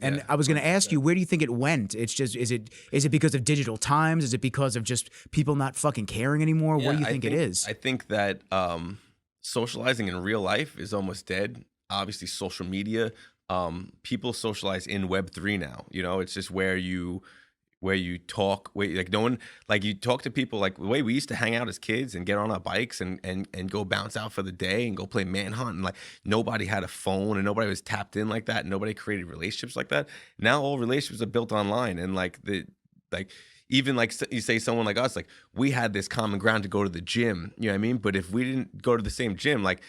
And Yeah, I was going to ask you, where do you think it went? It's just, is it because of digital times? Is it because of just people not fucking caring anymore? What do you think it is? I think that socializing in real life is almost dead. Obviously, social media, people socialize in Web3 now. You know, it's just where you talk, like no one, like you talk to people like the way we used to hang out as kids and get on our bikes and go bounce out for the day and go play manhunt, and like nobody had a phone and nobody was tapped in like that. Nobody created relationships like that. Now all relationships are built online, and like even like you say someone like us, like we had this common ground to go to the gym, you know what I mean? But if we didn't go to the same gym, like,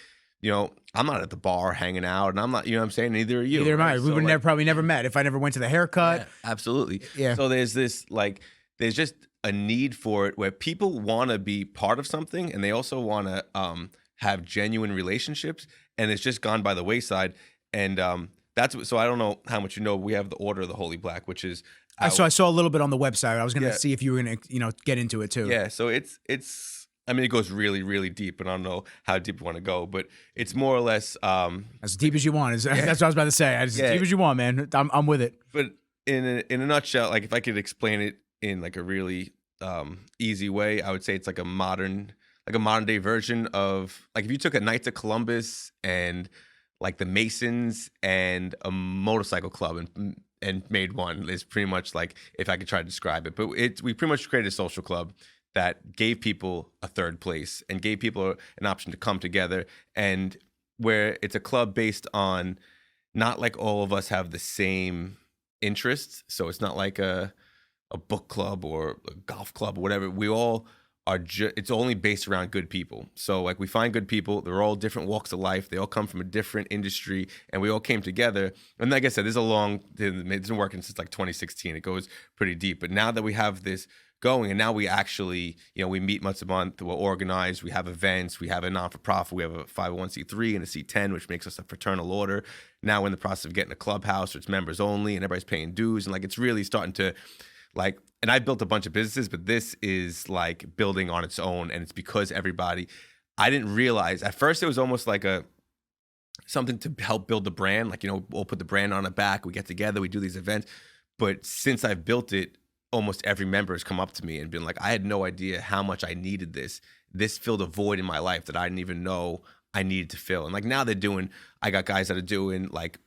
you know, I'm not at the bar hanging out, and I'm not, you know what I'm saying? Neither are you. Neither am I. Right? We So, would like, probably never met if I never went to the haircut. yeah, absolutely. Yeah. So there's this like there's just a need for it where people want to be part of something, and they also want to have genuine relationships, and it's just gone by the wayside. And so I don't know how much you know. We have the Order of the Holy Black, which is I saw a little bit on the website. I was going to see if you were going to, get into it too. Yeah, so it's I mean, it goes really, really deep, and I don't know how deep you want to go, but it's more or less as deep as you want. That's what I was about to say. As deep as you want, man. I'm with it. But in a nutshell, like if I could explain it in like a really easy way, I would say it's like a modern day version of, like, if you took a Knights of Columbus and like the Masons and a motorcycle club and made one, is pretty much like, if I could try to describe it. But we pretty much created a social club that gave people a third place and gave people an option to come together, and where it's a club based on not like all of us have the same interests. So it's not like a book club or a golf club or whatever. We all are it's only based around good people. So like we find good people, they're all different walks of life, they all come from a different industry, and we all came together. And like I said, it's been working since like 2016. It goes pretty deep. But now that we have this going, and now we actually, we meet once a month, we're organized, we have events, we have a non-for-profit, we have a 501c3 and a C10, which makes us a fraternal order. Now we're in the process of getting a clubhouse, where it's members only, and everybody's paying dues, and like it's really starting to like, and I built a bunch of businesses, but this is like building on its own, and it's because I didn't realize, at first it was almost like something to help build the brand, like, we'll put the brand on the back, we get together, we do these events. But since I've built it, almost every member has come up to me and been like, I had no idea how much I needed this. This filled a void in my life that I didn't even know I needed to fill. And like now I got guys that are doing like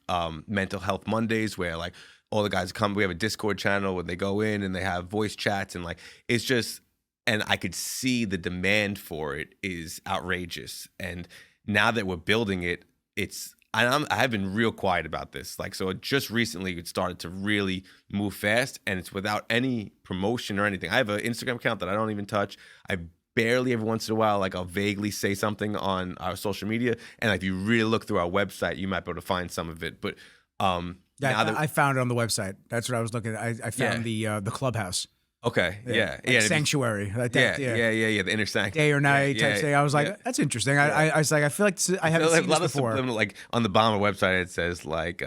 mental health Mondays, where like all the guys come, we have a Discord channel where they go in and they have voice chats, and like, it's just, and I could see the demand for it is outrageous. And now that we're building it, I've been real quiet about this. Like, so just recently it started to really move fast, and it's without any promotion or anything. I have an Instagram account that I don't even touch. I barely, every once in a while, like I'll vaguely say something on our social media. And like, if you really look through our website, you might be able to find some of it. But I found it on the website. That's what I was looking at. I found the clubhouse. Okay. Yeah. Sanctuary. The inner sanctuary. Day or night type thing. I was like, that's interesting. I was like, I feel like I haven't seen this before. Like on the bottom of the website, it says like,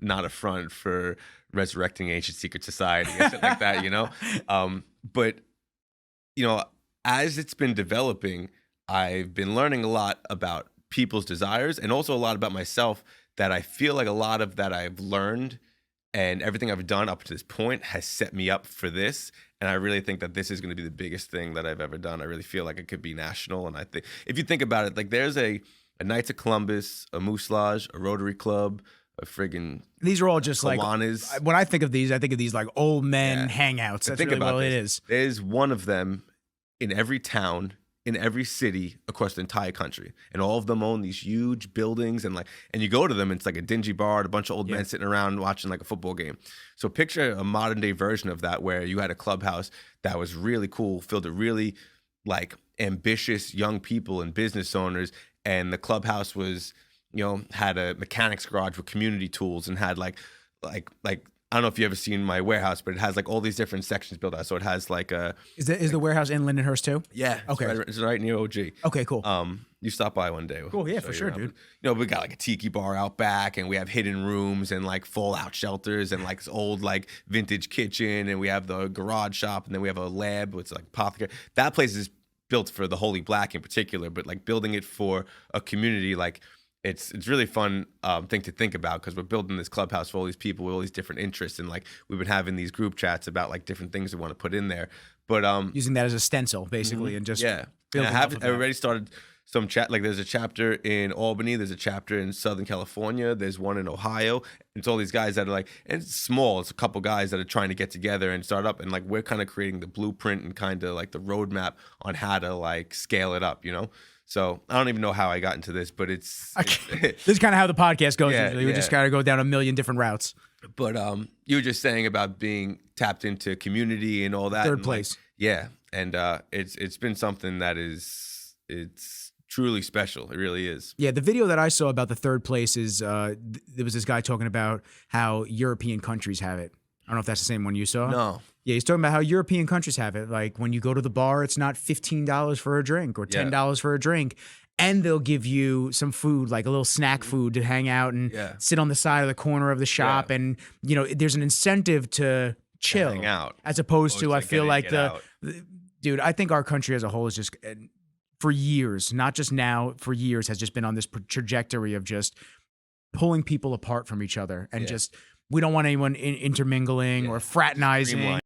not a front for resurrecting ancient secret society and shit like that, But, as it's been developing, I've been learning a lot about people's desires, and also a lot about myself, that I feel like a lot of that I've learned and everything I've done up to this point has set me up for this. And I really think that this is going to be the biggest thing that I've ever done. I really feel like it could be national. And I think, if you think about it, like there's a Knights of Columbus, a Moose Lodge, a Rotary Club, a friggin' these are all just Kiwanis. Like, when I think of these like old men hangouts. That's really what it is. There's one of them in every town, in every city across the entire country, and all of them own these huge buildings, and you go to them, and it's like a dingy bar, a bunch of old men sitting around watching like a football game. So picture a modern day version of that, where you had a clubhouse that was really cool, filled with really like ambitious young people and business owners, and the clubhouse was, had a mechanics garage with community tools, and had like I don't know if you've ever seen my warehouse, but it has like all these different sections built out. So it has like a... Is the warehouse in Lindenhurst too? Yeah. Okay. It's right near OG. Okay, cool. You stop by one day. Cool, yeah, for sure, dude. We got like a tiki bar out back, and we have hidden rooms and like fallout shelters, and like this old like vintage kitchen, and we have the garage shop, and then we have a lab with like apothecary. That place is built for the Holy Black in particular, but like building it for a community, like it's really fun thing to think about because we're building this clubhouse for all these people with all these different interests, and like we've been having these group chats about like different things we want to put in there. But using that as a stencil, basically, and just and I already started some chat. Like there's a chapter in Albany, there's a chapter in Southern California, there's one in Ohio. It's all these guys that are like, and it's small. It's a couple guys that are trying to get together and start up, and like we're kind of creating the blueprint and kind of like the roadmap on how to like scale it up, you know. So I don't even know how I got into this, but this is kind of how the podcast goes. Usually, we just gotta go down a million different routes. But you were just saying about being tapped into community and all that. Third place. And it's been something that it's truly special. It really is. Yeah, the video that I saw about the third place is there was this guy talking about how European countries have it. I don't know if that's the same one you saw. No. Yeah, he's talking about how European countries have it. Like when you go to the bar, it's not $15 for a drink or $10 for a drink. And they'll give you some food, like a little snack food to hang out and sit on the side of the corner of the shop. Yeah. And, you know, there's an incentive to chill. Hang out. As opposed to, I feel like dude, I think our country as a whole is just, for years, not just now, for years has just been on this trajectory of just pulling people apart from each other and just, we don't want anyone intermingling or fraternizing.